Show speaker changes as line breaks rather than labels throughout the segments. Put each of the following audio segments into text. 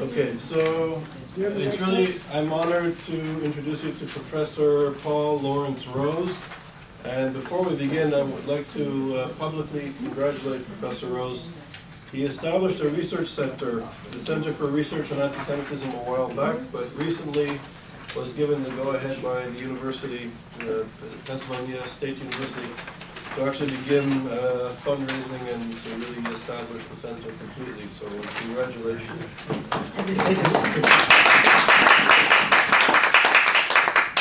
Okay, so it's really, I'm honored to introduce you to Professor Paul Lawrence Rose. And before we begin, I would like to publicly congratulate Professor Rose. He established a research center, the Center for Research on Antisemitism, a while back, but recently was given the go-ahead by the university, Pennsylvania State University, to actually begin fundraising and to really establish the center completely. So congratulations.
I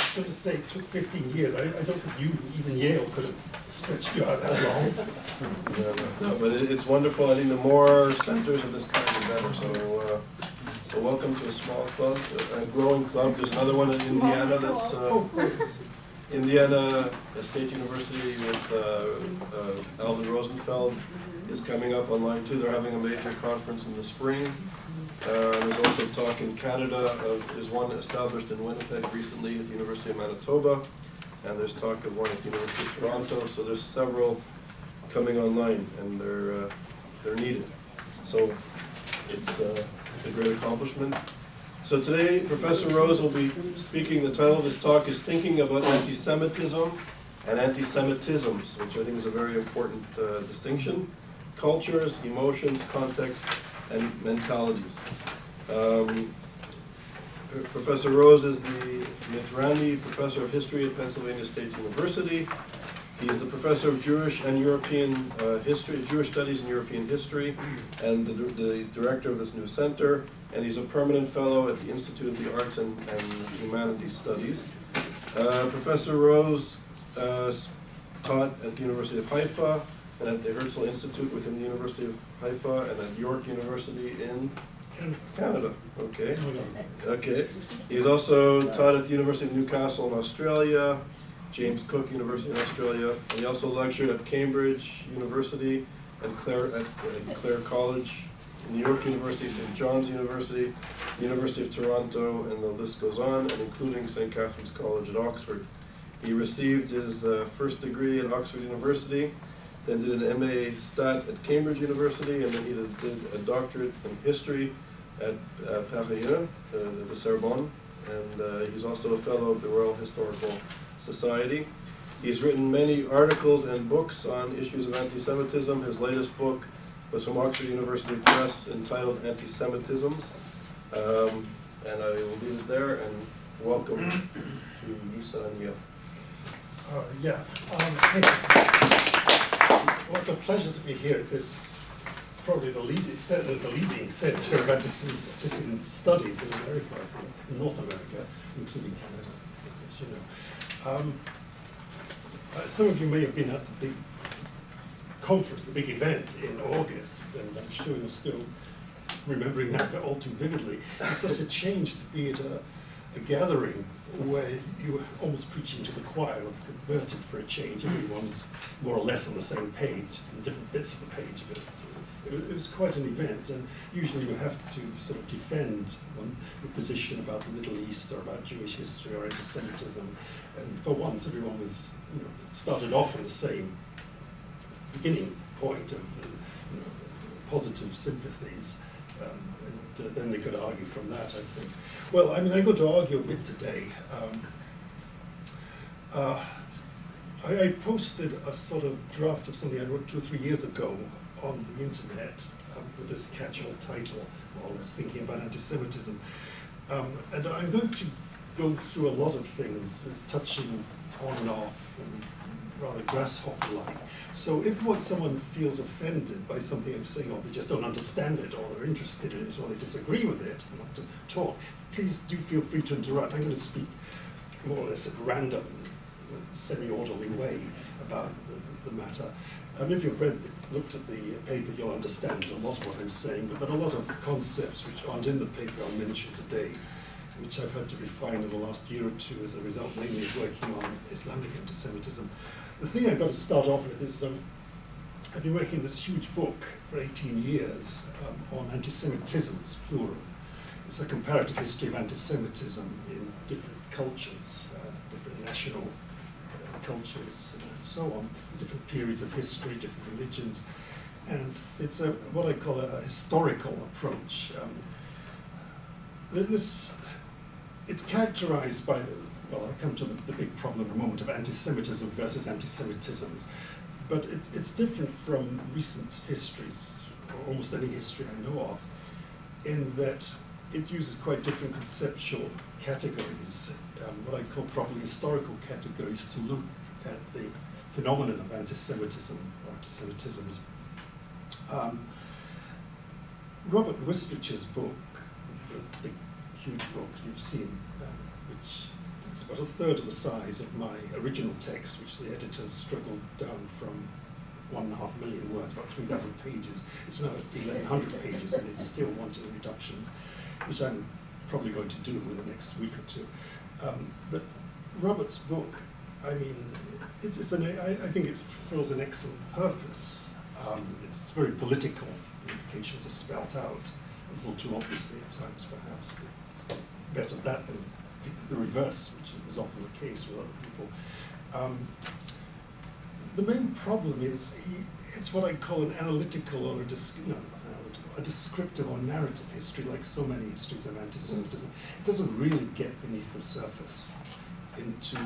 was going to say it took 15 years. I don't think you, even Yale, could have stretched you out that long.
No, but it's wonderful. I think the more centers of this kind, the better. So welcome to a small club, a growing club. There's another one in Indiana that's Indiana State University with Alvin Rosenfeld is coming up online too. They're having a major conference in the spring. There's also talk in Canada. There's one established in Winnipeg recently at the University of Manitoba, and there's talk of one at the University of Toronto. So there's several coming online, and they're needed. So it's a great accomplishment. So today, Professor Rose will be speaking. The title of his talk is Thinking About Antisemitism and Antisemitisms, which I think is a very important distinction. Cultures, emotions, context, and mentalities. Professor Rose is the Mitrani Professor of History at Pennsylvania State University. He is the Professor of Jewish and European History, Jewish Studies and European History, and the Director of this new center. And he's a permanent fellow at the Institute of the Arts and Humanities Studies. Professor Rose taught at the University of Haifa and at the Herzl Institute within the University of Haifa and at York University in Canada. Okay. Okay. He's also taught at the University of Newcastle in Australia, James Cook University in Australia, and he also lectured at Cambridge University and Clare College, New York University, St. John's University, University of Toronto, and the list goes on, and including St. Catherine's College at Oxford. He received his first degree at Oxford University, then did an MA Stat at Cambridge University, and then he did a doctorate in history at Paris, the Sorbonne, and he's also a fellow of the Royal Historical Society. He's written many articles and books on issues of anti-Semitism. His latest book was from Oxford University Press entitled Antisemitisms. And I will leave it there, and welcome to YIISA and Yale.
Well, it's a pleasure to be here at this, probably the leading center of anti-Semitism studies in America, I think, in North America, including Canada, as you know. Some of you may have been at the big conference, the big event in August, and I'm sure you're still remembering that all too vividly. It's such a change to be at a gathering where you were almost preaching to the choir, or converted for a change. Everyone's more or less on the same page, different bits of the page, but it was quite an event, and usually you have to sort of defend your position about the Middle East or about Jewish history or anti-Semitism, and for once everyone was, started off on the same beginning point of positive sympathies, and then they could argue from that, I think. Well, I mean, I'm going to argue a bit today. I posted a sort of draft of something I wrote 2 or 3 years ago on the internet with this catch-all title, more or less, Thinking About Antisemitism. And I'm going to go through a lot of things, touching on and off, and rather grasshopper-like. So if someone feels offended by something I'm saying, or they just don't understand it, or they're interested in it, or they disagree with it, and want to talk, please do feel free to interrupt. I'm going to speak more or less at random, in a semi-orderly way about the matter. If you've looked at the paper, you'll understand a lot of what I'm saying, but there are a lot of concepts which aren't in the paper I'll mention today, which I've had to refine in the last year or two as a result mainly of working on Islamic anti-Semitism. The thing I've got to start off with is I've been working this huge book for 18 years on antisemitisms, plural. It's a comparative history of anti-Semitism in different cultures, different national cultures, and so on, different periods of history, different religions. And it's what I call a historical approach. it's characterized by, well, I'll come to the big problem in a moment of anti-Semitism versus antisemitisms, but it's different from recent histories, or almost any history I know of, in that it uses quite different conceptual categories, what I'd call probably historical categories, to look at the phenomenon of anti-Semitism or antisemitisms. Robert Wistrich's book, the big, huge book you've seen, which is about a third of the size of my original text, which the editors struggled down from 1.5 million words, about 3,000 pages. It's now 1,100 pages and it's still wanting reductions, which I'm probably going to do in the next week or two. But Robert's book, I mean, I think it fulfills an excellent purpose. It's very political. The implications are spelt out a little too obviously at times, perhaps. But better that than the reverse, which is often the case with other people. The main problem is it's what I call an analytical or a descriptive or narrative history, like so many histories of anti-Semitism. It doesn't really get beneath the surface into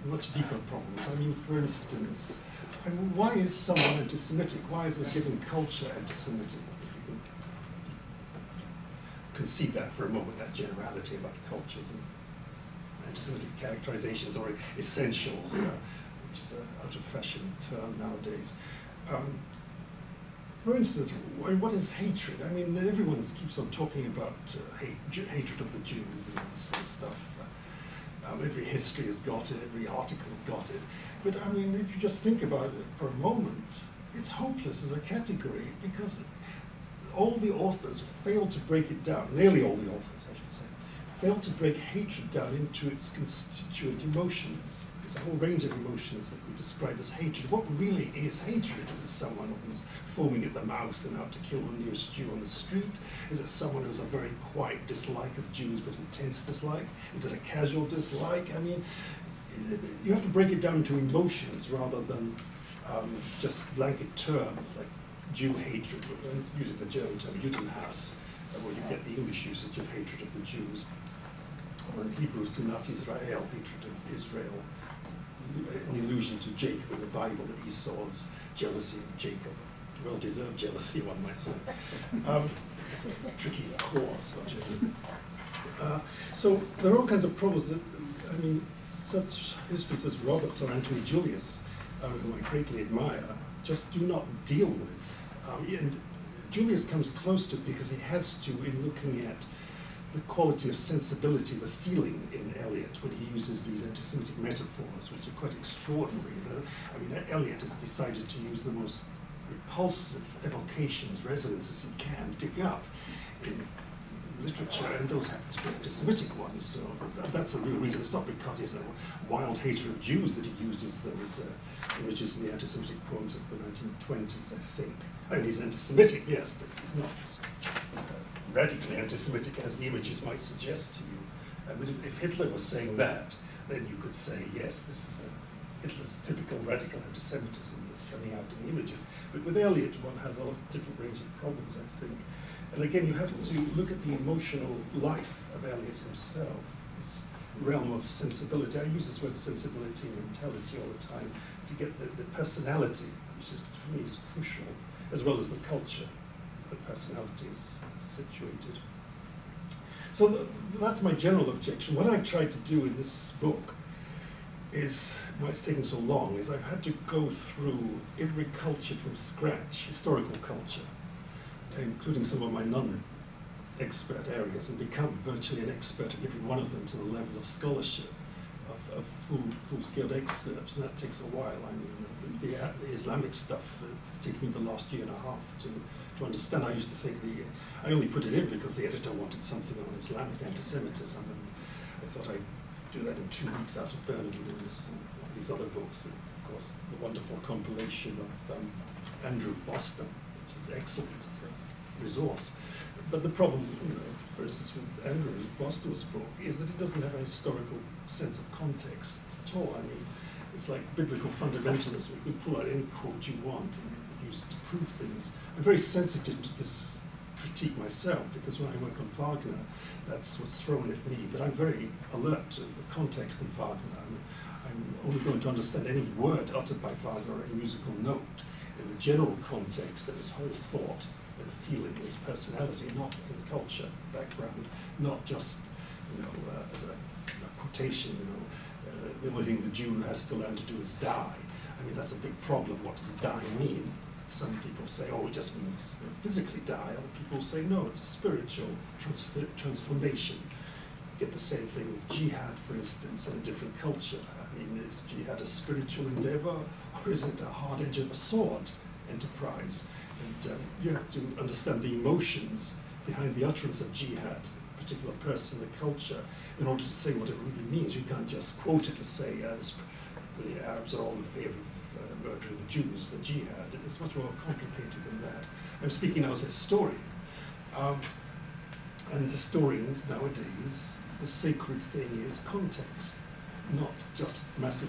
much deeper problems. I mean, for instance, why is someone anti-Semitic? Why is a given culture anti-Semitic? If you can concede that for a moment, that generality about cultures and anti-Semitic characterizations or essentials, which is an out-of-fashion term nowadays. For instance, what is hatred? I mean, everyone keeps on talking about hatred of the Jews and all this sort of stuff. Every history has got it, every article's got it. But I mean, if you just think about it for a moment, it's hopeless as a category because all the authors fail to break it down, nearly all the authors, I should say, fail to break hatred down into its constituent emotions. There's a whole range of emotions that we describe as hatred. What really is hatred? Is it someone who's foaming at the mouth and out to kill the nearest Jew on the street? Is it someone who's a very quiet dislike of Jews but intense dislike? Is it a casual dislike? I mean, you have to break it down into emotions rather than just blanket terms like Jew hatred, and using the German term Judenhass, where you get the English usage of hatred of the Jews, or in Hebrew, Sinat Israel, hatred of Israel, an allusion to Jacob in the Bible, that Esau's jealousy of Jacob, well-deserved jealousy, one might say. It's a tricky core subject. So there are all kinds of problems that, I mean, such histories as Roberts or Anthony Julius, whom I greatly admire, just do not deal with. And Julius comes close to it because he has to in looking at the quality of sensibility, the feeling in Eliot when he uses these anti-Semitic metaphors, which are quite extraordinary. I mean, Eliot has decided to use the most repulsive evocations, resonances he can dig up in literature, and those happen to be anti-Semitic ones. So that's the real reason. It's not because he's a wild hater of Jews that he uses those images in the anti-Semitic poems of the 1920s, I think. I mean, he's anti-Semitic, yes, but he's not radically anti-Semitic as the images might suggest to you. But if Hitler was saying that, then you could say, yes, this is Hitler's typical radical anti-Semitism that's coming out in the images. But with Eliot, one has a different range of problems, I think. And again, you have to look at the emotional life of Eliot himself, this realm of sensibility. I use this word sensibility and mentality all the time to get the personality, which is, for me, is crucial, as well as the culture. The personality is situated. So that's my general objection. What I've tried to do in this book is, why it's taken so long, is I've had to go through every culture from scratch, historical culture, including some of my non-expert areas, and become virtually an expert in every one of them to the level of scholarship, of full-scale excerpts, and that takes a while. I mean, the Islamic stuff it's taken me the last year and a half to understand. I used to think I only put it in because the editor wanted something on Islamic anti-Semitism, and I thought I'd do that in 2 weeks out of Bernard Lewis and these other books, and of course the wonderful compilation of Andrew Boston, which is excellent as a resource. But the problem, for instance, with Andrew Boston's book is that it doesn't have a historical sense of context at all. I mean, it's like biblical fundamentalism. You can pull out any quote you want and use it to prove things. I'm very sensitive to this critique myself, because when I work on Wagner, that's what's thrown at me. But I'm very alert to the context in Wagner. I'm only going to understand any word uttered by Wagner or any musical note in the general context of his whole thought and feeling, his personality, not in culture, background, not just, as a quotation, the only thing the Jew has to learn to do is die. I mean, that's a big problem. What does die mean? Some people say, oh, it just means physically die. Other people say, no, it's a spiritual transformation. You get the same thing with jihad, for instance, in a different culture. I mean, is jihad a spiritual endeavor, or is it a hard edge of a sword enterprise? And you have to understand the emotions behind the utterance of jihad, a particular person, the culture, in order to say what it really means. You can't just quote it to say the Arabs are all in favor of murdering the Jews for jihad. It's much more complicated than that. I'm speaking now as a historian. And historians nowadays, the sacred thing is context, not just amassing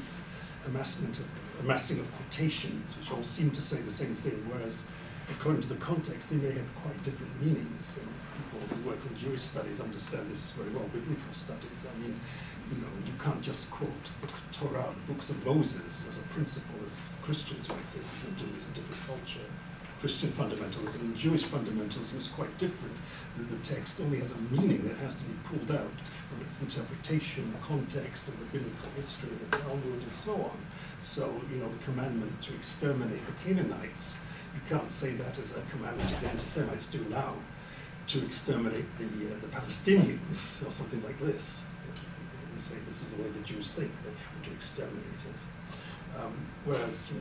of quotations, which all seem to say the same thing, whereas according to the context, they may have quite different meanings. And people who work in Jewish studies understand this very well, biblical studies. I mean, you can't just quote the Torah, the books of Moses, as a principle, as Christians might think we can do. It's a different culture. Christian fundamentalism and Jewish fundamentalism is quite different. The text only has a meaning that has to be pulled out from its interpretation, context, and rabbinical history, the Talmud, and so on. So, the commandment to exterminate the Canaanites, you can't say that as a commandment as the anti-Semites do now, to exterminate the Palestinians, or something like this. They say this is the way the Jews think, that we're to exterminate us. Whereas,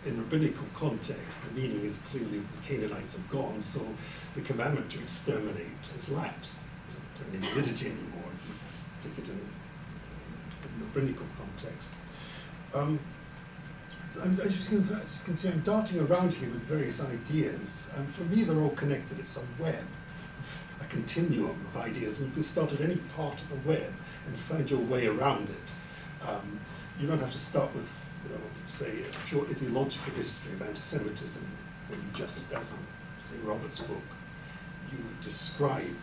in rabbinical context, the meaning is clearly the Canaanites have gone, so the commandment to exterminate has lapsed. It doesn't have any validity anymore if you take it in a rabbinical context. As you can see, I'm darting around here with various ideas, and for me they're all connected. It's a web, a continuum of ideas, and you can start at any part of the web and find your way around it. You don't have to start with, say, a pure ideological history of anti-Semitism, where you just, as in, say, Robert's book, you describe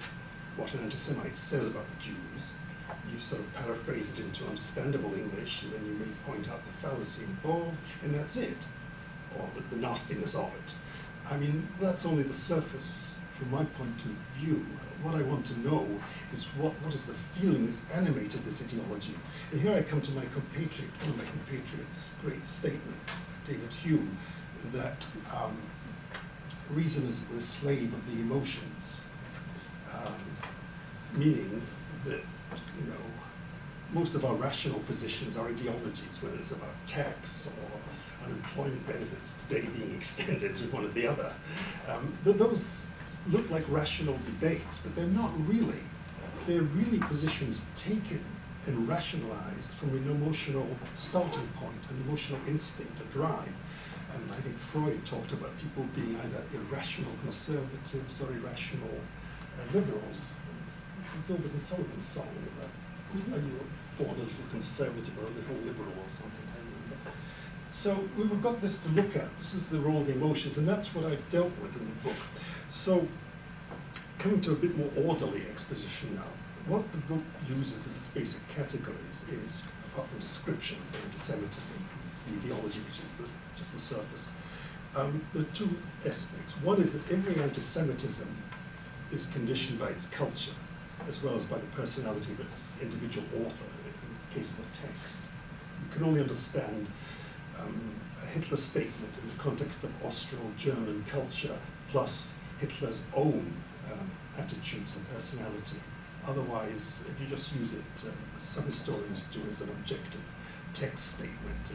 what an anti-Semite says about the Jews, you sort of paraphrase it into understandable English, and then you may point out the fallacy involved, and that's it, or the nastiness of it. I mean, that's only the surface from my point of view. What I want to know is what is the feeling that's animated this ideology. And here I come to my compatriot, one of my compatriots' great statement, David Hume, that reason is the slave of the emotions, meaning that most of our rational positions are ideologies, whether it's about tax or unemployment benefits today being extended to one or the other. Those look like rational debates, but they're not really. They're really positions taken and rationalized from an emotional starting point, an emotional instinct, a drive. And I think Freud talked about people being either irrational conservatives or irrational liberals. It's a Gilbert and Sullivan song about are you born a little conservative or a little liberal or something, I remember. So we've got this to look at. This is the role of the emotions, and that's what I've dealt with in the book. So coming to a bit more orderly exposition now, what the book uses as its basic categories is, apart from description of the anti-Semitism, the ideology, which is just the surface, there are two aspects. One is that every anti-Semitism is conditioned by its culture, as well as by the personality of its individual author, in the case of a text. You can only understand a Hitler statement in the context of Austro-German culture, plus Hitler's own attitudes and personality. Otherwise, if you just use it, as some historians do, as an objective text statement,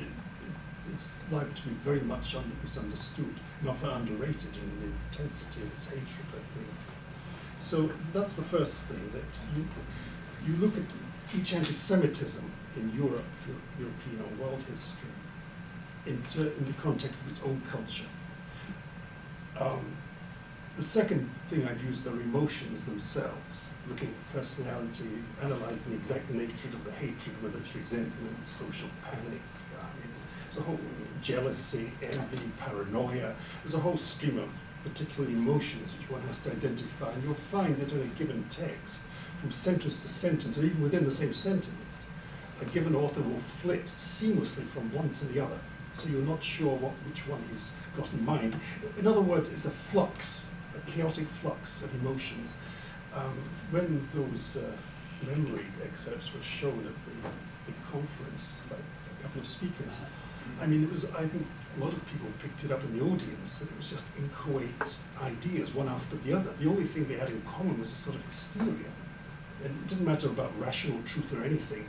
it's liable to be very much misunderstood and often underrated in the intensity of its hatred, I think. So that's the first thing, that you look at each anti-Semitism in Europe, European or world history, in the context of its own culture. The second thing I've used are emotions themselves, looking at the personality, analyzing the exact nature of the hatred, whether it's resentment, social panic, there's a whole jealousy, envy, paranoia. There's a whole stream of particular emotions which one has to identify, and you'll find that in a given text, from sentence to sentence, or even within the same sentence, a given author will flit seamlessly from one to the other, so you're not sure which one he's got in mind. In other words, it's a flux, a chaotic flux of emotions. When those memory excerpts were shown at the big conference by a couple of speakers, I mean, I think a lot of people picked it up in the audience that it was just inchoate ideas, one after the other. The only thing they had in common was a sort of hysteria. And it didn't matter about rational truth or anything.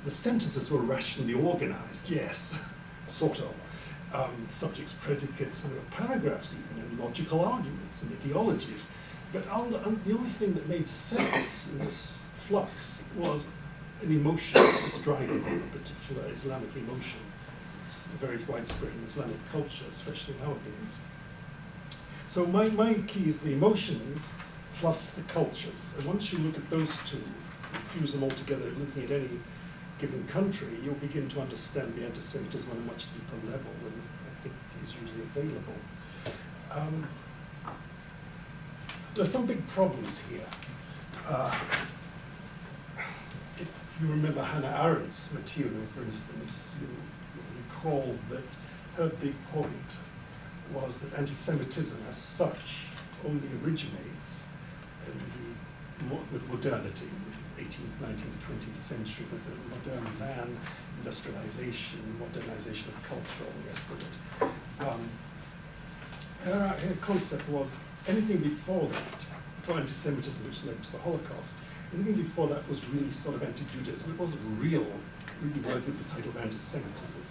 The sentences were rationally organized, yes, sort of. Subjects, predicates, and there were paragraphs even, and logical arguments and ideologies. But the only thing that made sense in this flux was an emotion that was driving a particular Islamic emotion. It's very widespread in Islamic culture, especially nowadays. So my key is the emotions plus the cultures. And once you look at those two, you fuse them all together, looking at any given country, you'll begin to understand the anti-Semitism on a much deeper level than I think is usually available. There are some big problems here. If you remember Hannah Arendt's material, for instance, you'll recall that her big point was that anti-Semitism as such only originates with modernity, in the 18th, 19th, 20th century, with the modern man, industrialization, modernization of culture, all the rest of it. Her concept was anything before that, before anti-Semitism, which led to the Holocaust, anything before that was really sort of anti-Judaism. It wasn't really worthy of the title of anti-Semitism.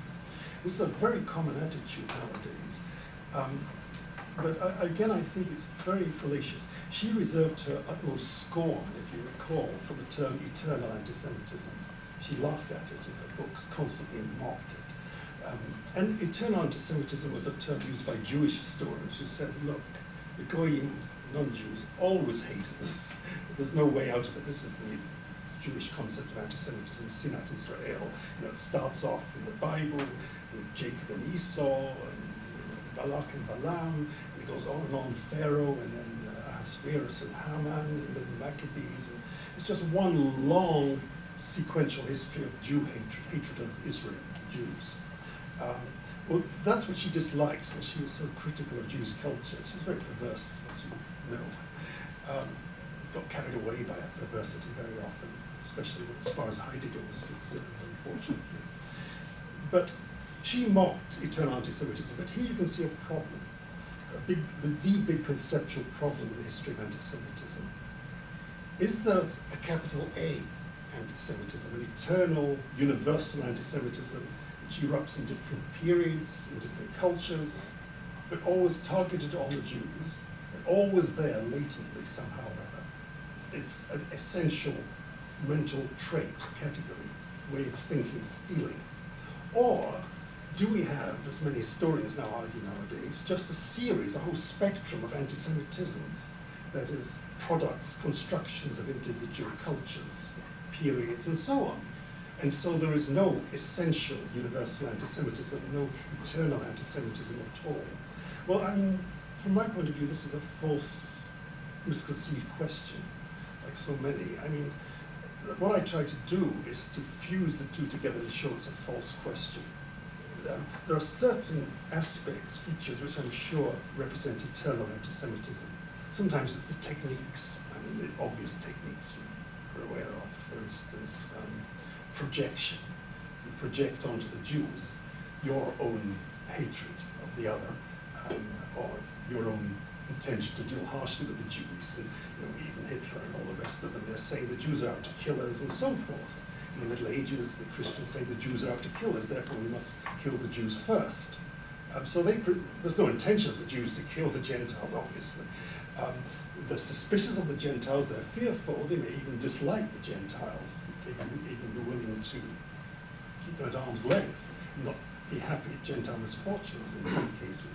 This is a very common attitude nowadays. But again, I think it's very fallacious. She reserved her utmost scorn, if you recall, for the term eternal anti-Semitism. She laughed at it in her books, constantly and mocked it. And eternal anti-Semitism was a term used by Jewish historians who said, look, the Goyim, non-Jews, always hate us. There's no way out of it. This is the Jewish concept of anti-Semitism, Sinat Israel. It starts off in the Bible with Jacob and Esau, and Balak and Balaam, and it goes on, Pharaoh, and then Ahasuerus and Haman, and then the Maccabees. And it's just one long sequential history of Jew hatred of Israel, the Jews. Well, that's what she disliked, since she was so critical of Jewish culture. She was very perverse, as you know. Got carried away by her perversity very often, especially as far as Heidegger was concerned, unfortunately. But she mocked eternal anti-Semitism, but here you can see a problem, the big conceptual problem with the history of anti-Semitism. Is there a capital A anti-Semitism, an eternal, universal anti-Semitism, which erupts in different periods, in different cultures, but always targeted on the Jews, and always there latently somehow or other? It's an essential mental trait, category, way of thinking, feeling. Or do we have, as many historians now argue nowadays, just a series, a whole spectrum of anti-Semitisms, that is, products, constructions of individual cultures, periods, and so on? And so there is no essential universal anti-Semitism, no eternal anti-Semitism at all. Well, I mean, from my point of view, this is a false, misconceived question, like so many. I mean, what I try to do is to fuse the two together to show it's a false question. There are certain aspects, features, which I'm sure represent eternal anti-Semitism. Sometimes it's the techniques, I mean, the obvious techniques you're aware of, for instance, projection. You project onto the Jews your own hatred of the other, or your own intention to deal harshly with the Jews. And even Hitler and all the rest of them, they're saying the Jews are out to kill us and so forth. In the Middle Ages, the Christians say the Jews are out to kill us, therefore we must kill the Jews first. So there's no intention of the Jews to kill the Gentiles, obviously. They're suspicious of the Gentiles, they're fearful, they may even dislike the Gentiles, they may even be willing to keep them at arm's length, and not be happy at Gentile misfortunes in some cases.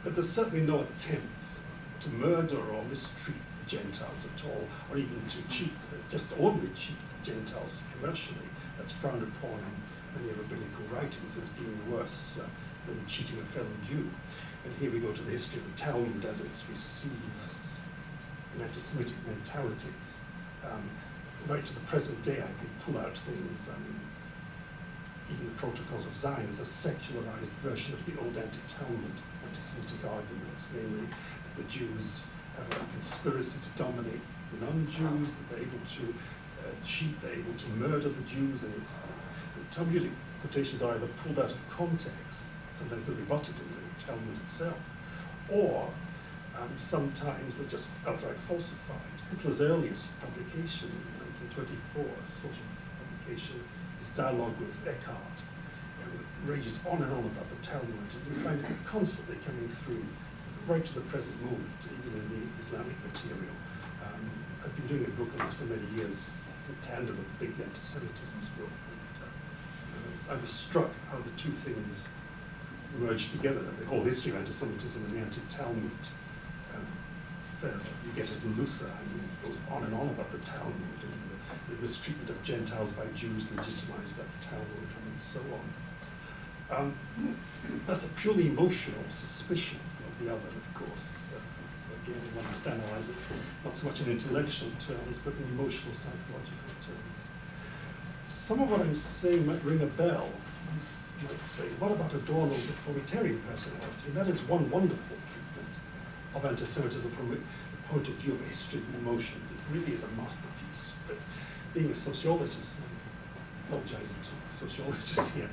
But there's certainly no attempt to murder or mistreat the Gentiles at all, or even to cheat, just ordinarily cheat the Gentiles commercially. That's frowned upon in many rabbinical writings as being worse than cheating a fellow Jew. And here we go to the history of the Talmud as it's received in anti-Semitic mentalities. Right to the present day, I could pull out things. I mean, even the Protocols of Zion is a secularized version of the old anti-Talmud anti-Semitic arguments, namely that the Jews have a conspiracy to dominate the non-Jews, that they're able to cheat, they're able to murder the Jews, and it's the Talmudic quotations are either pulled out of context, sometimes they're rebutted in the Talmud itself, or sometimes they're just outright falsified. Hitler's earliest publication in 1924, a sort of publication, his dialogue with Eckhart, rages on and on about the Talmud, and you find it constantly coming through right to the present moment, even in the Islamic material. I've been doing a book on this for many years, in tandem with the big Antisemitisms book. I was struck how the two things merged together, the whole history of anti-Semitism and the anti-Talmud fervor. You get it in Luther. I mean, it goes on and on about the Talmud and the mistreatment of Gentiles by Jews legitimized by the Talmud and so on. That's a purely emotional suspicion of the other, of course. So again, one must analyze it not so much in intellectual terms, but in emotional, psychological terms. Some of what I'm saying might ring a bell. You might say, what about Adorno's authoritarian personality? And that is one wonderful treatment of anti-Semitism from the point of view of a history of the emotions. It really is a masterpiece. But being a sociologist, I'm apologizing to sociologists here,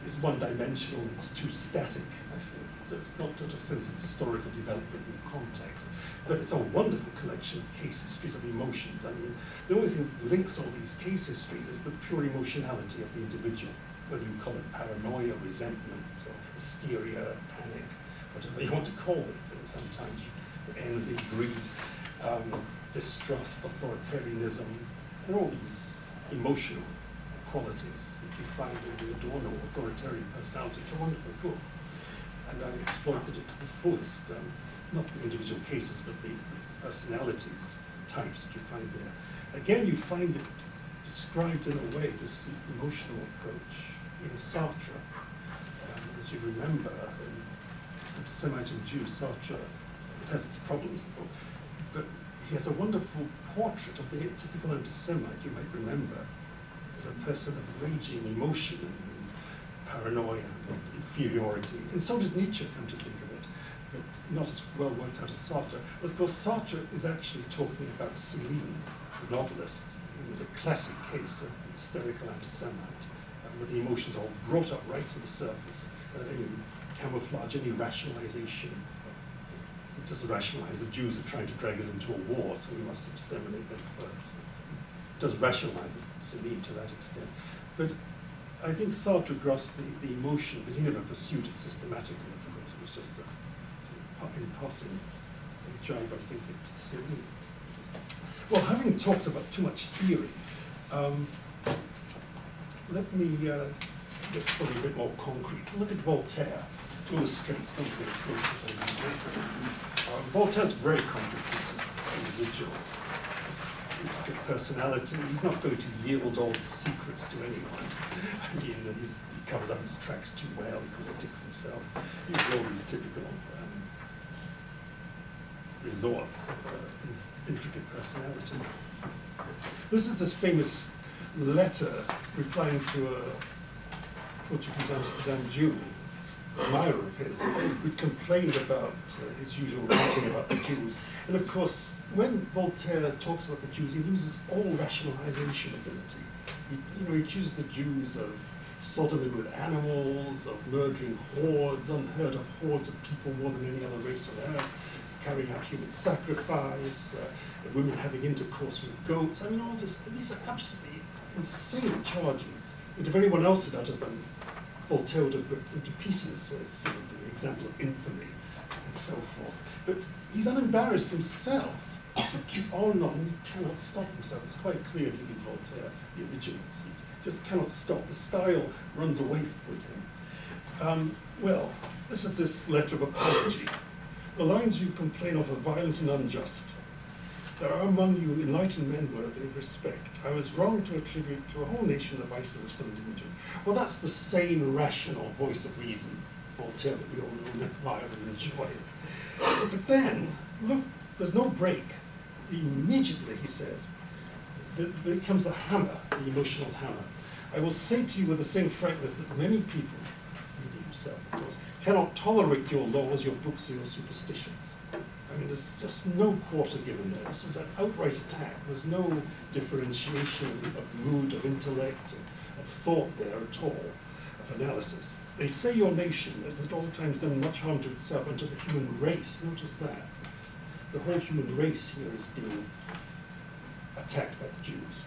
it's one-dimensional, it's too static, I think. There's not a sense of historical development and context, but it's a wonderful collection of case histories of emotions. I mean, the only thing that links all these case histories is the pure emotionality of the individual, whether you call it paranoia, resentment, or hysteria, panic, whatever you want to call it. Sometimes envy, greed, distrust, authoritarianism, and all these emotional qualities that you find in the Adorno authoritarian personality. It's a wonderful book, and I've exploited it to the fullest. Not the individual cases, but the personalities, types that you find there. Again, you find it described in a way, this emotional approach, in Sartre. As you remember, in Antisemite and Jew, Sartre, it has its problems, the book, but he has a wonderful portrait of the typical anti-Semite, you might remember, as a person of raging emotion and paranoia and inferiority. And so does Nietzsche, come to think of it, but not as well worked out as Sartre. But of course, Sartre is actually talking about Céline, the novelist. It was a classic case of the hysterical anti-Semite, where the emotions all brought up right to the surface, without any camouflage, any rationalization. It doesn't rationalize the Jews are trying to drag us into a war, so we must exterminate them first. It does rationalize it, Céline, to that extent. But I think Sartre grasped the emotion, but he never pursued it systematically, of course. It was just a in passing jibe, I think, at Céline. Well, having talked about too much theory, let me get something a bit more concrete. Look at Voltaire to illustrate something. Voltaire's a very complicated individual. He's got personality. He's not going to yield all his secrets to anyone. I mean, he covers up his tracks too well. He contradicts himself. He uses all these typical resorts of intricate personality. This is this famous letter replying to a Portuguese Amsterdam Jew, a admirer of his, who complained about his usual writing about the Jews. And of course, when Voltaire talks about the Jews, he loses all rationalization ability. He accuses the Jews of sodomy with animals, of murdering hordes, unheard of hordes of people more than any other race on earth, carrying out human sacrifice, women having intercourse with goats. I mean, all this, these are absolutely insane charges. And if anyone else had uttered them, Voltaire would have ripped them to pieces, as the example of infamy and so forth. But he's unembarrassed himself to keep on and on. He cannot stop himself. It's quite clear if you read Voltaire, the originals. He just cannot stop. The style runs away with him. Well, this is this letter of apology. The lines you complain of are violent and unjust. There are among you enlightened men worthy of respect. I was wrong to attribute to a whole nation the vices of some individuals. Well, that's the sane, rational voice of reason Voltaire that we all know and admire and enjoy. But then, look, there's no break. Immediately, he says, there comes the hammer, the emotional hammer. I will say to you with the same frankness that many people, reading himself, of course, cannot tolerate your laws, your books, or your superstitions. I mean, there's just no quarter given there. This is an outright attack. There's no differentiation of mood, of intellect, of thought there at all, of analysis. They say your nation has at all times done much harm to itself and to the human race. Notice that. The whole human race here is being attacked by the Jews.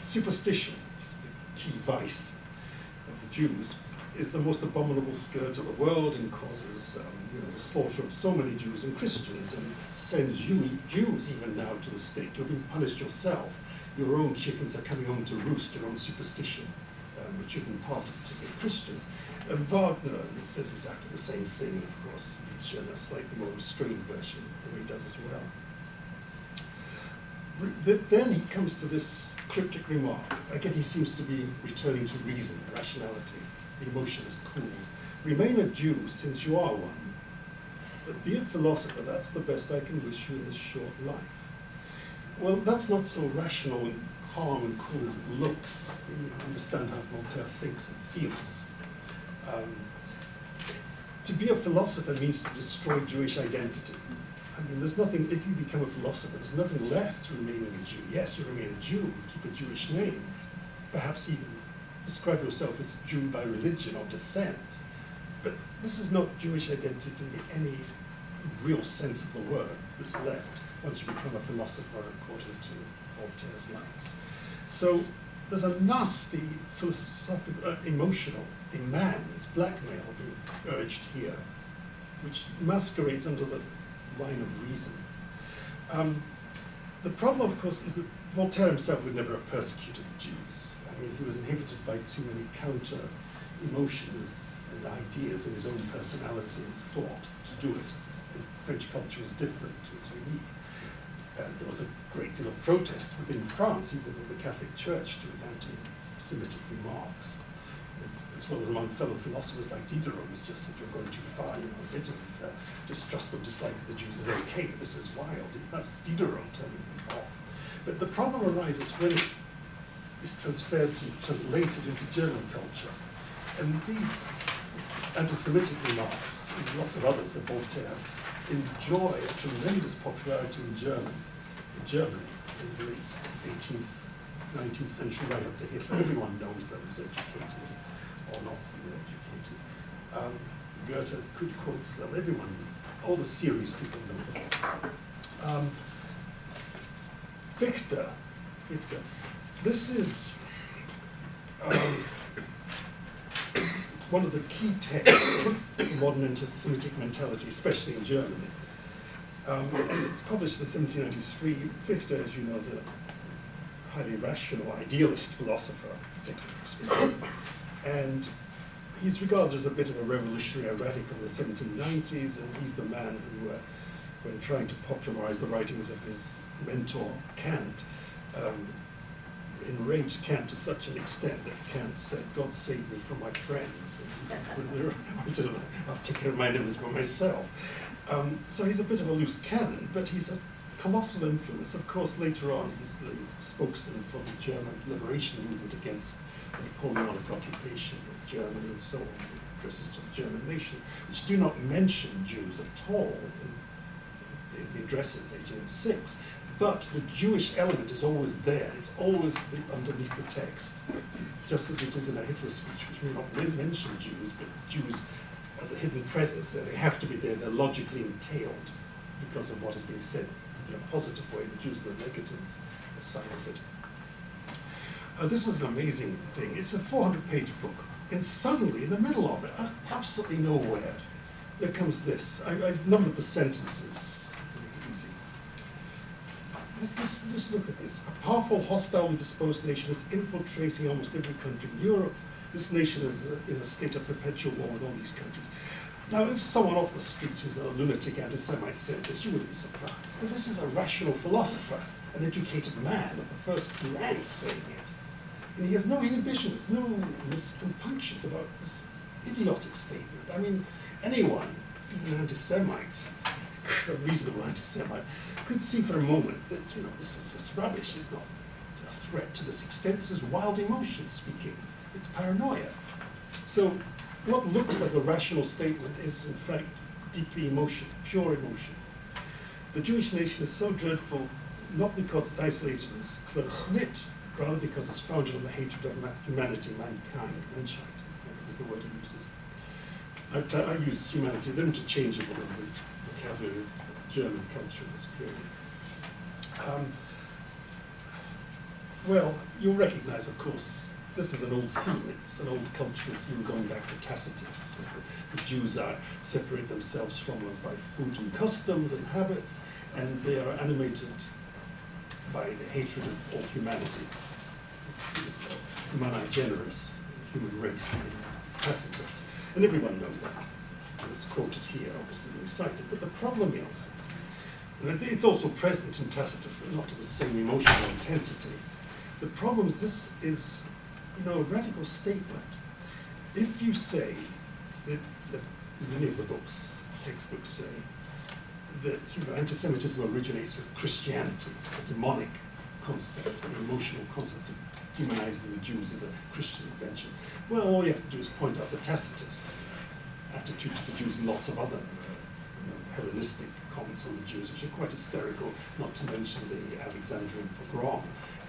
Superstition, which is the key vice of the Jews, is the most abominable scourge of the world and causes the slaughter of so many Jews and Christians, and sends you, Jews even now, to the stake. You're being punished yourself. Your own chickens are coming home to roost, your own superstition, which you've imparted to the Christians. And Wagner says exactly the same thing, and of course Nietzsche, in a slightly more restrained version, he does as well. Then he comes to this cryptic remark. Again, he seems to be returning to reason, rationality. The emotion is cool. Remain a Jew since you are one. But dear philosopher, that's the best I can wish you in this short life. Well, that's not so rational and calm and cool as it looks. You understand how Voltaire thinks and feels. To be a philosopher means to destroy Jewish identity. I mean, there's nothing, if you become a philosopher, there's nothing left to remaining a Jew. Yes, you remain a Jew, keep a Jewish name, perhaps even describe yourself as Jew by religion or descent. But this is not Jewish identity in any real sense of the word that's left once you become a philosopher, according to Voltaire's lights. So there's a nasty philosophical, emotional, demand, blackmail being urged here, which masquerades under the line of reason. The problem, of course, is that Voltaire himself would never have persecuted the Jews. I mean, he was inhibited by too many counter emotions and ideas in his own personality and thought to do it. And French culture is different, it's unique. And there was a great deal of protest within France, even within the Catholic Church, to his anti-Semitic remarks, as well as among fellow philosophers like Diderot, who's just said, you're going too far, a bit of distrust or dislike of the Jews is okay, but this is wild. That's Diderot telling him off. But the problem arises when it is translated into German culture. And these anti-Semitic remarks, and lots of others of Voltaire, enjoy a tremendous popularity in Germany in the late 18th, 19th century, right up to Hitler. Everyone knows them who's educated, or not even educated. Goethe quotes them, everyone, all the serious people know them. Fichte, this is one of the key texts of modern anti-Semitic mentality, especially in Germany. And it's published in 1793. Fichte, as you know, is a highly rational, idealist philosopher, technically speaking. And he's regarded as a bit of a revolutionary radical in the 1790s, and he's the man who, when trying to popularize the writings of his mentor, Kant, enraged Kant to such an extent that Kant said, God save me from my friends. And I'll take care of my enemies by myself. So he's a bit of a loose cannon, but he's a colossal influence. Of course, later on, he's the spokesman for the German liberation movement against the Napoleonic occupation of Germany and so on, the addresses to the German nation, which do not mention Jews at all in the addresses, 1806. But the Jewish element is always there. It's always underneath the text, just as it is in a Hitler speech, which may not mention Jews, but Jews are the hidden presence there. They have to be there. They're logically entailed because of what is being said in a positive way. The Jews are the negative side of it. This is an amazing thing. It's a 400-page book. And suddenly, in the middle of it, absolutely nowhere, there comes this. I numbered the sentences to make it easy. Just look at this. A powerful, hostilely disposed nation is infiltrating almost every country in Europe. This nation is in a state of perpetual war with all these countries. Now, if someone off the street who's a lunatic anti-Semite says this, you wouldn't be surprised. But this is a rational philosopher, an educated man of the first rank saying it. And he has no inhibitions, no miscompunctions about this idiotic statement. I mean, anyone, even an anti-Semite, a reasonable anti-Semite, could see for a moment that, you know, this is just rubbish. It's not a threat to this extent. This is wild emotion speaking. It's paranoia. So what looks like a rational statement is, in fact, deeply emotional, pure emotion. The Jewish nation is so dreadful, not because it's isolated and close-knit, rather because it's founded on the hatred of humanity, mankind, Menschheit, I think is the word he uses. I use humanity, they're interchangeable in the vocabulary of German culture in this period. Well, you'll recognize, of course, this is an old theme. It's an old cultural theme going back to Tacitus. The Jews separate themselves from us by food and customs and habits, and they are animated by the hatred of all humanity. It's humani generis, human race in Tacitus. And everyone knows that. And it's quoted here, obviously being cited. But the problem is, and it's also present in Tacitus, but not to the same emotional intensity. The problem is this is, you know, a radical statement. If you say that, as many of the textbooks say, that, you know, anti-Semitism originates with Christianity, a demonic concept, the emotional concept of humanizing the Jews is a Christian invention. Well, all you have to do is point out the Tacitus attitude to the Jews and lots of other Hellenistic comments on the Jews, which are quite hysterical, not to mention the Alexandrian pogrom,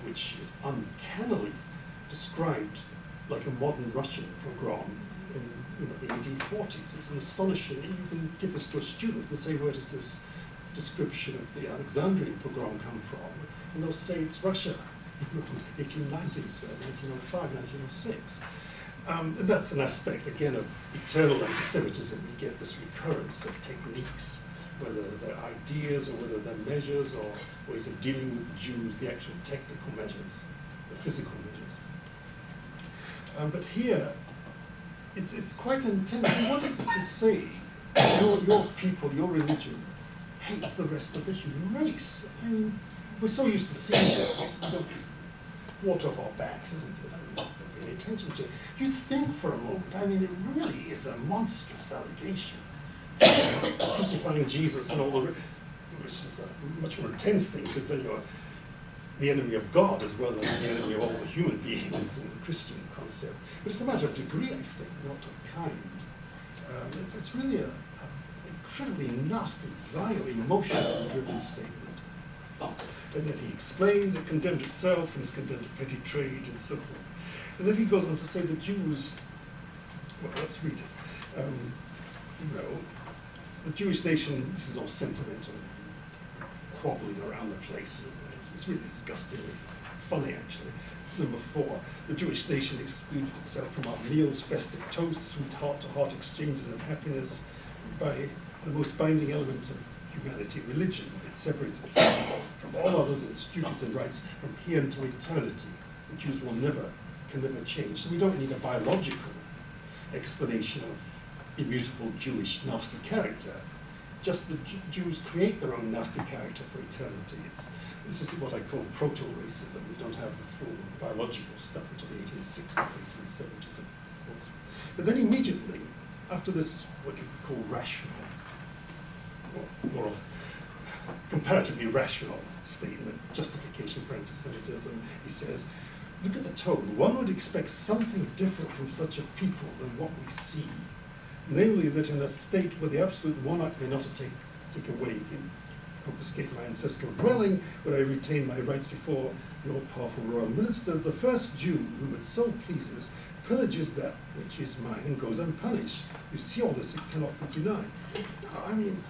which is uncannily described like a modern Russian pogrom in the AD 40s. It's an astonishing, you can give this to a student and say, where does this description of the Alexandrian pogrom come from? And they'll say it's Russia, 1890s, 1905, 1906. And that's an aspect, again, of eternal anti-Semitism. You get this recurrence of techniques, whether they're ideas or whether they're measures or ways of dealing with the Jews, the actual technical measures, the physical measures. But here, it's quite intense. What does it to say? Your people, your religion, hates the rest of the human race. I mean, we're so used to seeing this. Water off our backs, isn't it? I mean, don't pay any attention to it. You think for a moment, I mean, it really is a monstrous allegation. Crucifying Jesus and all the which is a much more intense thing because they are the enemy of God as well as the enemy of all the human beings in the Christian concept. But it's a matter of degree, I think, not of kind. It's really an incredibly nasty, vile, emotional-driven statement. And then he explains it condemned itself and is condemned to petty trade and so forth. And then he goes on to say the Jews, well, let's read it. The Jewish nation, this is all sentimental, quabbling around the place. It's really disgustingly funny, actually. Number 4, the Jewish nation excluded itself from our meals, festive toasts, sweet heart-to-heart exchanges of happiness by the most binding element of humanity, religion. It separates itself from all others in its duties and rights from here until eternity. The Jews can never change. So we don't need a biological explanation of immutable Jewish nasty character. Just the Jews create their own nasty character for eternity. This is what I call proto-racism. We don't have the full biological stuff until the 1860s, 1870s, of course. But then immediately, after this, what you could call rational, or comparatively rational statement, justification for anti-Semitism, he says, look at the tone. One would expect something different from such a people than what we see. Namely, that in a state where the absolute monarch may not take away, confiscate my ancestral dwelling, where I retain my rights before the all-powerful royal ministers, the first Jew whom it so pleases pillages that which is mine and goes unpunished. You see all this, it cannot be denied. I mean,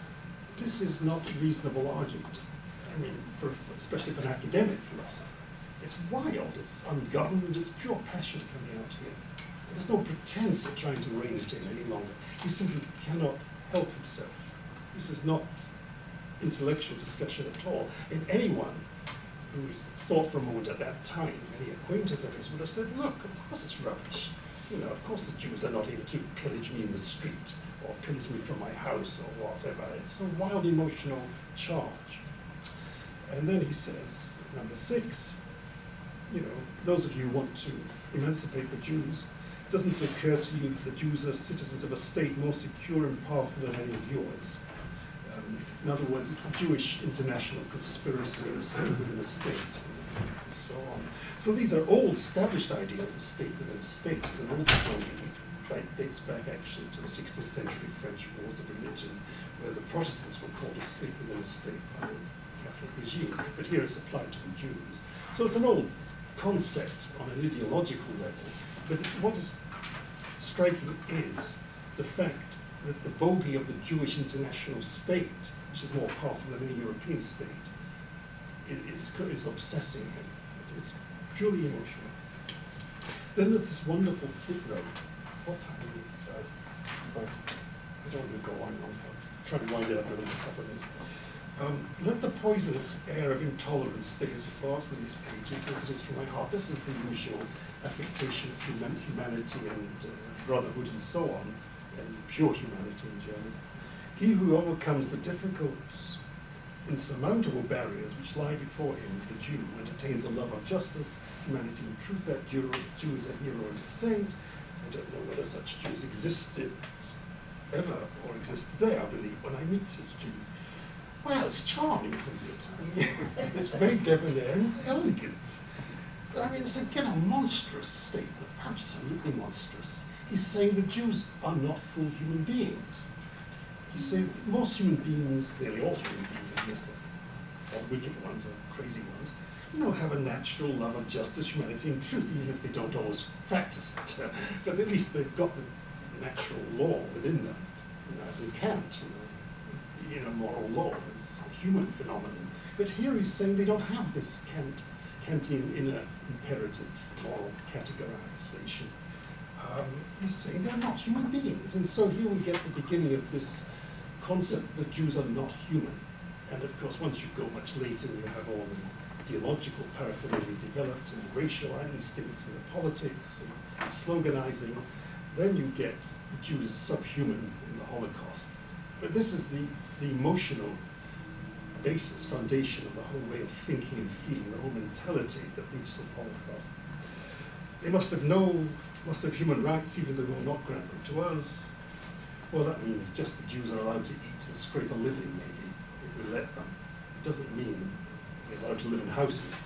this is not a reasonable argument. I mean, especially for an academic philosopher. It's wild, it's ungoverned, it's pure passion coming out here. There's no pretense of trying to rein it in any longer. He simply cannot help himself. This is not intellectual discussion at all. And anyone who thought for a moment at that time, any acquaintance of his would have said, look, of course it's rubbish. You know, of course the Jews are not able to pillage me in the street or pillage me from my house or whatever. It's a wild emotional charge. And then he says, number 6, you know, those of you who want to emancipate the Jews, doesn't it occur to you that the Jews are citizens of a state more secure and powerful than any of yours? In other words, it's the Jewish international conspiracy in a state within a state, and so on. So these are old established ideas. A state within a state is an old slogan that dates back actually to the 16th century French wars of religion, where the Protestants were called a state within a state by the Catholic regime, but here it's applied to the Jews. So it's an old concept on an ideological level, but what is striking is the fact that the bogey of the Jewish international state, which is more powerful than any European state, is obsessing him. It's purely emotional. Then there's this wonderful footnote. What time is it? I don't want to go on. I'll try to wind it up within a couple of minutes. Let the poisonous air of intolerance stay as far from these pages as it is from my heart. This is the usual affectation of humanity and brotherhood and so on, and pure humanity in German. He who overcomes the difficult, insurmountable barriers which lie before him, the Jew, and attains a love of justice, humanity, and truth, that Jew is a hero and a saint. I don't know whether such Jews existed ever or exist today, I believe, when I meet such Jews. Well, it's charming, isn't it? I mean, it's very debonair and it's elegant. But I mean, it's again a monstrous statement, absolutely monstrous. He's saying the Jews are not full human beings. He's saying that most human beings, nearly all human beings, unless the wicked ones or crazy ones, have a natural love of justice, humanity, and truth, even if they don't always practice it. But at least they've got the natural law within them, as in Kant. Moral law is a human phenomenon. But here he's saying they don't have this Kantian inner imperative moral categorization. He's saying they're not human beings. And so here we get the beginning of this concept that Jews are not human. And of course, once you go much later, you have all the ideological paraphernalia developed, and the racial instincts, and the politics, and sloganizing. Then you get the Jews as subhuman in the Holocaust. But this is the emotional basis, foundation of the whole way of thinking and feeling, the whole mentality that leads to the Holocaust. They must have human rights, even though we will not grant them to us. Well, that means just the Jews are allowed to eat and scrape a living, maybe, if we let them. It doesn't mean they're allowed to live in houses.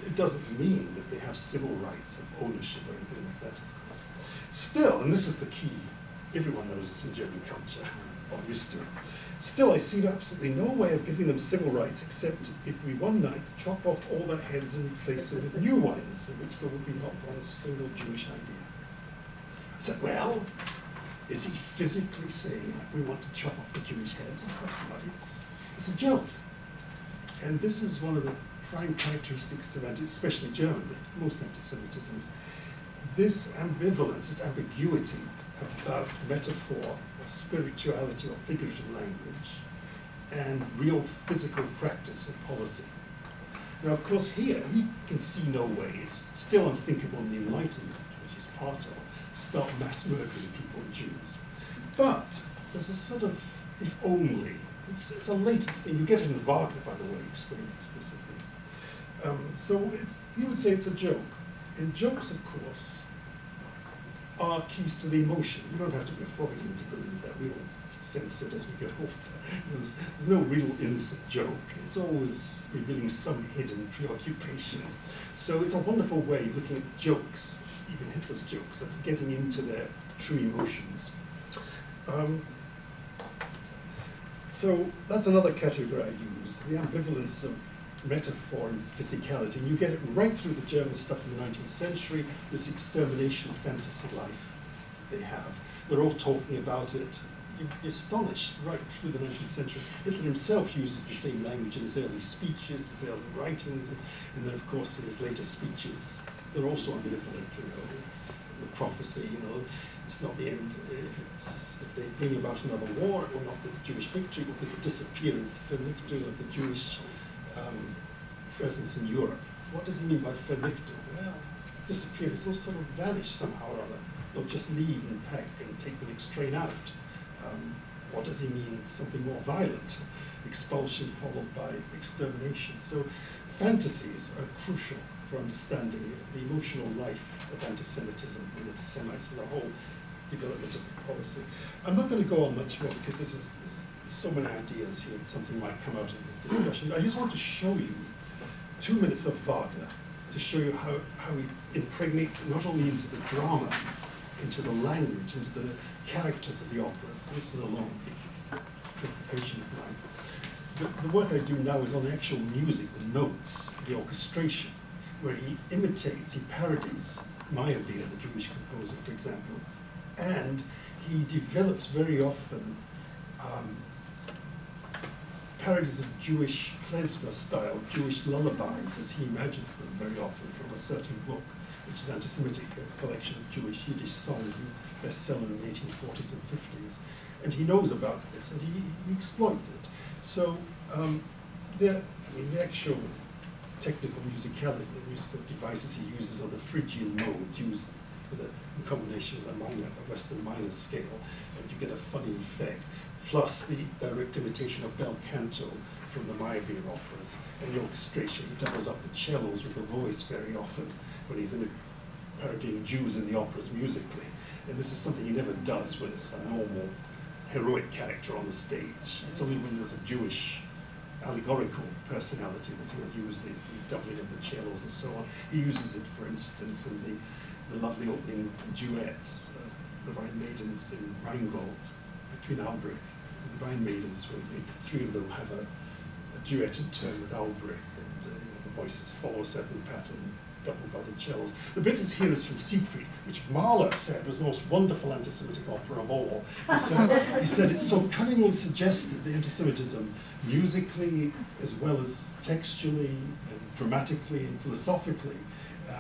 It doesn't mean that they have civil rights of ownership or anything like that, of course. Still, and this is the key, everyone knows this in German culture, or used to. Still, I see absolutely no way of giving them civil rights except if we one night chop off all their heads and replace them with new ones, in which there would be not one single Jewish idea. I said, well, is he physically saying we want to chop off the Jewish heads? Of course not. It's a joke. And this is one of the prime characteristics of especially German, but most anti-Semitisms. This ambivalence, this ambiguity about metaphor, or spirituality, or figurative language, and real physical practice and policy. Now, of course, here, he can see no way. It's still unthinkable in the Enlightenment, which he's part of, to start mass murdering people and Jews. But there's a sort of, if only, it's a latent thing. You get it in Wagner, by the way, explained explicitly. So he would say it's a joke. And jokes, of course, are keys to the emotion. You don't have to be a Freudian to believe that. We all sense it as we get older. There's no real innocent joke. It's always revealing some hidden preoccupation. So it's a wonderful way, looking at jokes, even Hitler's jokes, of getting into their true emotions. So that's another category I use, the ambivalence of metaphor and physicality. And you get it right through the German stuff in the 19th century, this extermination fantasy life that they have. They're all talking about it. You're astonished right through the 19th century. Hitler himself uses the same language in his early speeches, his early writings, and then, of course, in his later speeches, they're also ambivalent, the prophecy, it's not the end. If they bring about another war, it will not be the Jewish victory, but with the disappearance, the vernichtung of the Jewish presence in Europe. What does he mean by vernichtung? Well, disappearance. They'll sort of vanish somehow or other. They'll just leave and pack and take the next train out. What does he mean? Something more violent. Expulsion followed by extermination. So fantasies are crucial for understanding the emotional life of anti-Semitism and anti-Semites and the whole development of the policy. I'm not going to go on much more because there's so many ideas here and something might come out of the discussion. I just want to show you 2 minutes of Wagner to show you how he impregnates not only into the drama, into the language, into the characters of the operas. This is a long preoccupation of mine. The work I do now is on the actual music, the notes, the orchestration, where he imitates, he parodies Meyerbeer, the Jewish composer, for example, and he develops very often parodies of Jewish klezmer style, Jewish lullabies, as he imagines them very often from a certain book, which is Antisemitic, a collection of Jewish Yiddish songs, and bestseller in the 1840s and 50s. And he knows about this, and he exploits it. So the actual technical musicality, the musical devices he uses are the Phrygian mode, used in combination with a Western minor scale, and you get a funny effect. Plus the direct imitation of bel canto from the Meyerbeer operas, and the orchestration. He doubles up the cellos with the voice very often when he's parodying Jews in the operas musically. And this is something he never does when it's a normal heroic character on the stage. It's only when there's a Jewish allegorical personality that he'll use the doubling of the cellos and so on. He uses it, for instance, in the lovely opening duets, the Rhine Maidens in Rheingold, between Albrecht and the Rhine Maidens, where the three of them have a duet in turn with Albrecht, and the voices follow a certain pattern, doubled by the cellos. The bit here is from Siegfried, which Mahler said was the most wonderful anti-Semitic opera of all. He said it's so cunningly suggested, the anti-Semitism, musically as well as textually, and dramatically and philosophically.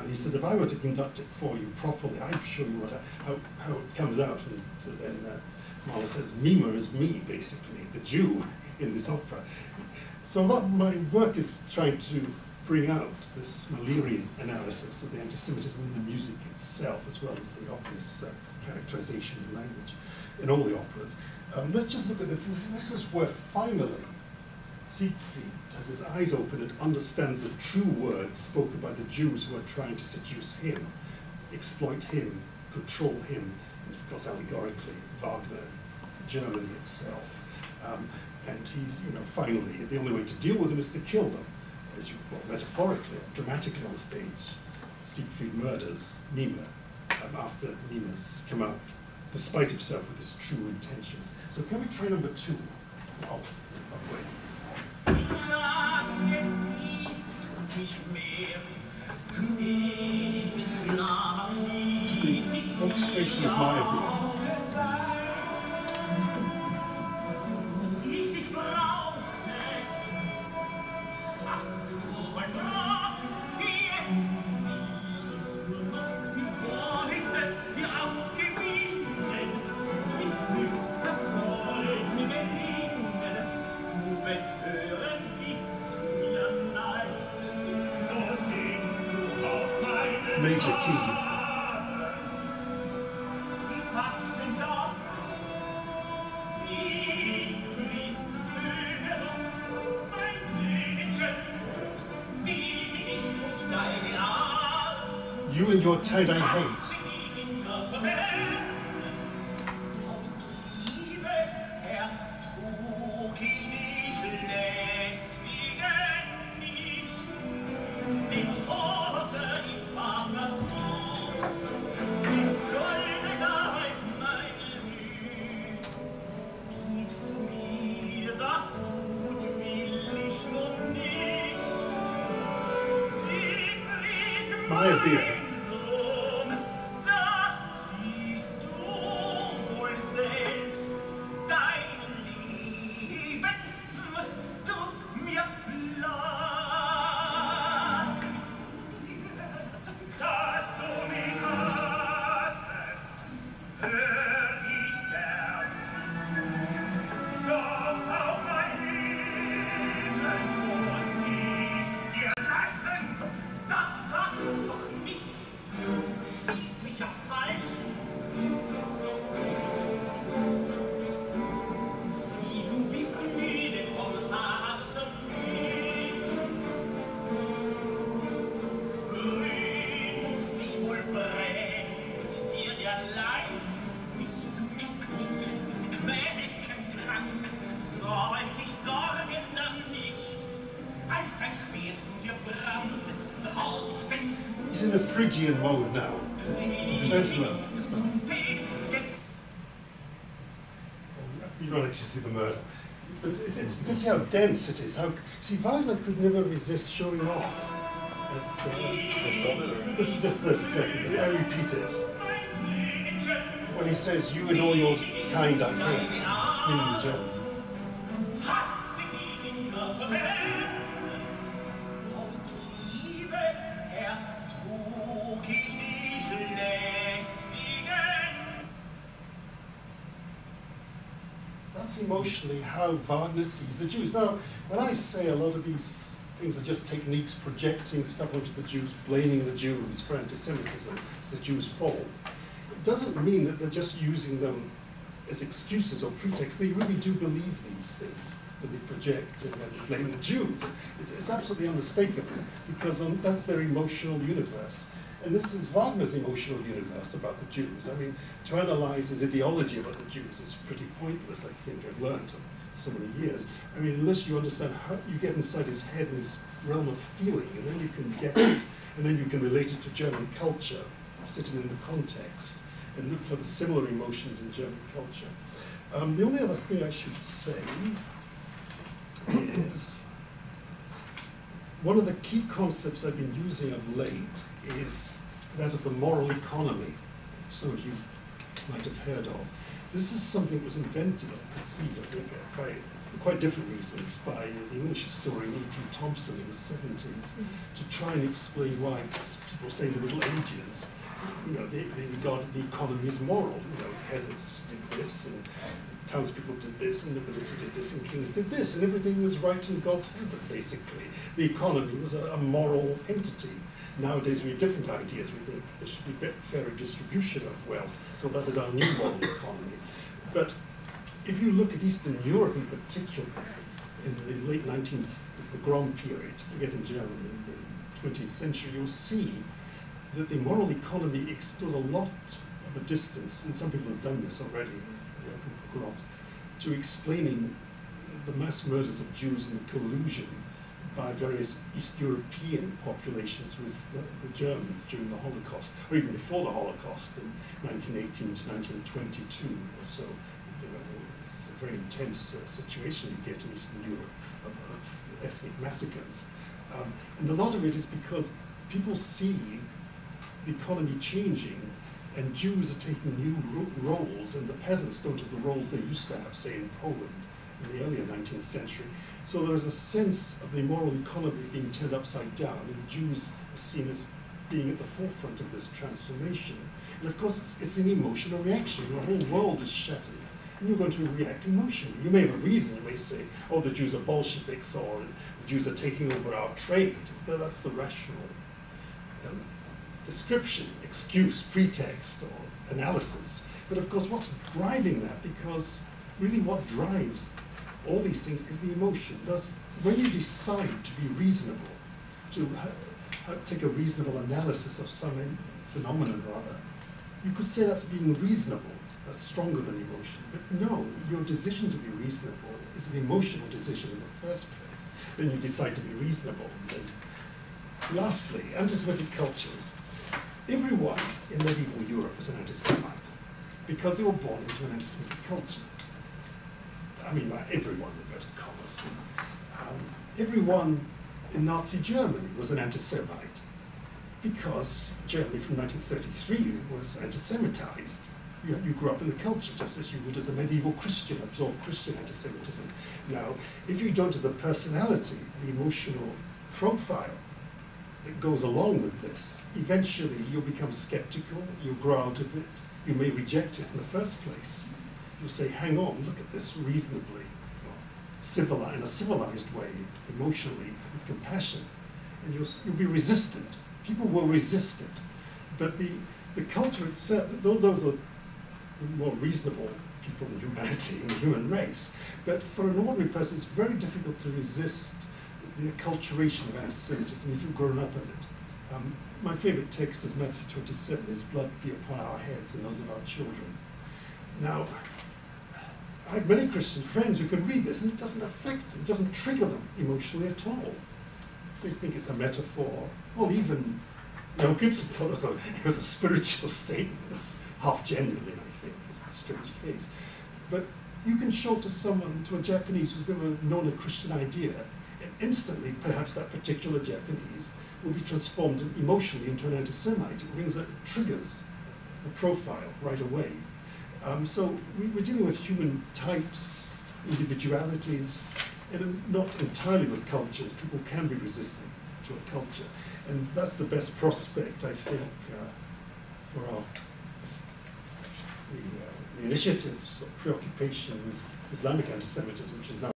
He said, if I were to conduct it for you properly, I'd show you how it comes out. And then Mahler says, Mima is me, basically, the Jew in this opera. So my work is trying to bring out this Mahlerian analysis of the anti-Semitism in the music itself, as well as the obvious characterization of language in all the operas. Let's just look at this. This is where finally Siegfried has his eyes open and understands the true words spoken by the Jews who are trying to seduce him, exploit him, control him, and of course allegorically Wagner, Germany itself. And he's, finally, the only way to deal with them is to kill them. As you, metaphorically, dramatically on stage, Siegfried murders Mima after Mima's come out, despite himself, with his true intentions. So can we try number 2? Oh, wait. The orchestration is Meyerbeer. Major key. You and your tie-dye hate. Meyerbeer. he's in a Phrygian mode now. Klezmer stuff. You don't actually see the murder. But you can see how dense it is. See, Wagner could never resist showing off. This is just 30 seconds. I repeat it. When he says, "You and all your kind I hate," meaning the Germans. That's emotionally how Wagner sees the Jews. Now, when I say a lot of these things are just techniques projecting stuff onto the Jews, blaming the Jews for anti-Semitism, it's the Jews' fault, it doesn't mean that they're just using them as excuses or pretexts. They really do believe these things when they project and blame the Jews. It's absolutely unmistakable because that's their emotional universe. And this is Wagner's emotional universe about the Jews. I mean, to analyze his ideology about the Jews is pretty pointless, I think. I've learned in so many years. I mean, unless you understand how you get inside his head and his realm of feeling, and then you can get it, and then you can relate it to German culture, sitting in the context, and look for the similar emotions in German culture. The only other thing I should say is one of the key concepts I've been using of late is that of the moral economy, some of you might have heard of. This is something that was invented or conceived, I think, by quite different reasons by the English historian E.P. Thompson in the 70s to try and explain why people say in the Middle Ages, you know, they regarded the economy as moral. You know, peasants did this, and townspeople did this, and nobility did this, and kings did this, and everything was right in God's heaven, basically. The economy was a moral entity. Nowadays we have different ideas. We think there should be fairer distribution of wealth, so that is our new moral economy. But if you look at Eastern Europe in particular, in the late 19th pogrom period, forget in Germany, in the 20th century, you'll see that the moral economy goes a lot of a distance, and some people have done this already, in pogroms, to explaining the mass murders of Jews and the collusion by various East European populations with the Germans during the Holocaust, or even before the Holocaust in 1918 to 1922 or so. You know, this is a very intense situation you get in Eastern Europe of ethnic massacres. And a lot of it is because people see the economy changing and Jews are taking new roles, and the peasants don't have the roles they used to have, say, in Poland in the earlier 19th century. So there is a sense of the moral economy being turned upside down, and the Jews are seen as being at the forefront of this transformation. And of course, it's an emotional reaction. Your whole world is shattered, and you're going to react emotionally. You may have a reason. You may say, oh, the Jews are Bolsheviks, or the Jews are taking over our trade. That's the rational description, excuse, pretext, or analysis. But of course, what's driving that? Because really what drives all these things is the emotion. Thus, when you decide to be reasonable, to take a reasonable analysis of some phenomenon or other, you could say that's being reasonable. That's stronger than emotion. But no, your decision to be reasonable is an emotional decision in the first place. Then you decide to be reasonable. And lastly, anti-Semitic cultures. Everyone in medieval Europe was an anti-Semite because they were born into an anti-Semitic culture. I mean, everyone, inverted commas. Everyone in Nazi Germany was an anti-Semite because Germany from 1933 was anti-Semitized. You grew up in the culture just as you would as a medieval Christian, absorb Christian anti-Semitism. Now, if you don't have the personality, the emotional profile that goes along with this, eventually you'll become skeptical, you'll grow out of it, you may reject it in the first place. You'll say, hang on, look at this reasonably, in a civilized way, emotionally, with compassion, and you'll be resistant. People will resist it. But the culture itself, those are the more reasonable people in humanity, in the human race. But for an ordinary person, it's very difficult to resist the acculturation of anti-Semitism if you've grown up in it. My favorite text is Matthew 27, his blood be upon our heads and those of our children. Now, I have many Christian friends who can read this and it doesn't affect them, it doesn't trigger them emotionally at all. They think it's a metaphor. Well, even Now, Gibson thought it was a spiritual statement. It's half genuine, I think. It's a strange case. But you can show to someone, to a Japanese who's never known a Christian idea, and instantly, perhaps that particular Japanese will be transformed emotionally into an anti-Semite. It triggers the profile right away. So we're dealing with human types, individualities, and not entirely with cultures. People can be resistant to a culture. And that's the best prospect, I think, for the initiatives of preoccupation with Islamic anti-Semitism, which is now